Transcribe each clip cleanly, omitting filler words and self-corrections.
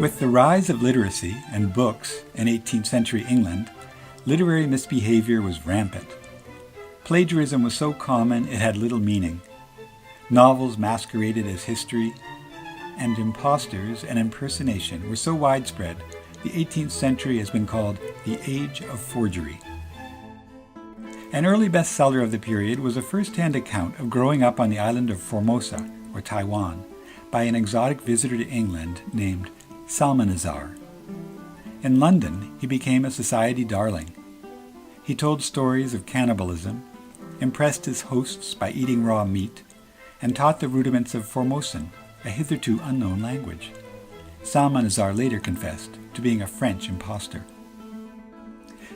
With the rise of literacy and books in 18th century England, literary misbehavior was rampant. Plagiarism was so common it had little meaning. Novels masqueraded as history, and imposters and impersonation were so widespread, the 18th century has been called the Age of Forgery. An early bestseller of the period was a first-hand account of growing up on the island of Formosa, or Taiwan, by an exotic visitor to England named Salmanazar. In London, he became a society darling. He told stories of cannibalism, impressed his hosts by eating raw meat, and taught the rudiments of Formosan, a hitherto unknown language. Salmanazar later confessed to being a French impostor.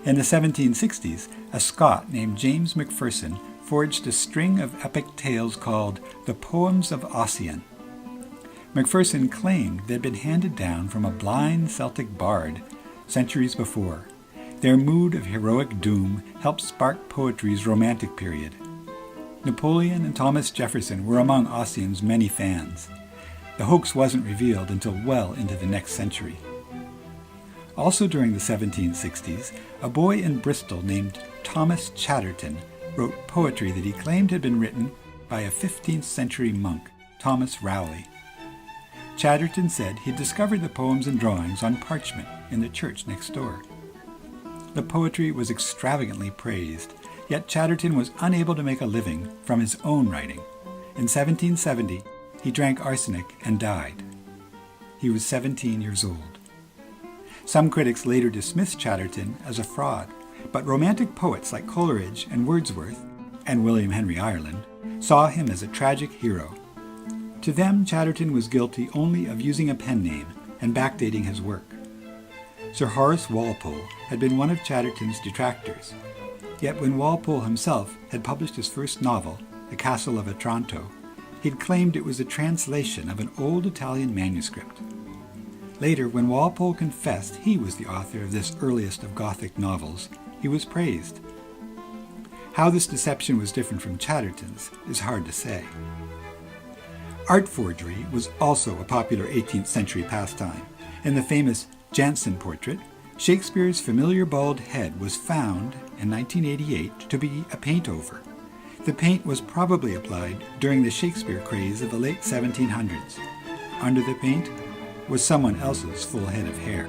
In the 1760s, a Scot named James Macpherson forged a string of epic tales called the Poems of Ossian. Macpherson claimed they had been handed down from a blind Celtic bard centuries before. Their mood of heroic doom helped spark poetry's Romantic period. Napoleon and Thomas Jefferson were among Ossian's many fans. The hoax wasn't revealed until well into the next century. Also during the 1760s, a boy in Bristol named Thomas Chatterton wrote poetry that he claimed had been written by a 15th century monk, Thomas Rowley. Chatterton said he'd discovered the poems and drawings on parchment in the church next door. The poetry was extravagantly praised, yet Chatterton was unable to make a living from his own writing. In 1770, he drank arsenic and died. He was 17 years old. Some critics later dismissed Chatterton as a fraud, but Romantic poets like Coleridge and Wordsworth, and William Henry Ireland, saw him as a tragic hero. To them, Chatterton was guilty only of using a pen name and backdating his work. Sir Horace Walpole had been one of Chatterton's detractors. Yet when Walpole himself had published his first novel, The Castle of Otranto, he'd claimed it was a translation of an old Italian manuscript. Later, when Walpole confessed he was the author of this earliest of Gothic novels, he was praised. How this deception was different from Chatterton's is hard to say. Art forgery was also a popular 18th century pastime. In the famous Jansen portrait, Shakespeare's familiar bald head was found in 1988 to be a paint-over. The paint was probably applied during the Shakespeare craze of the late 1700s. Under the paint was someone else's full head of hair.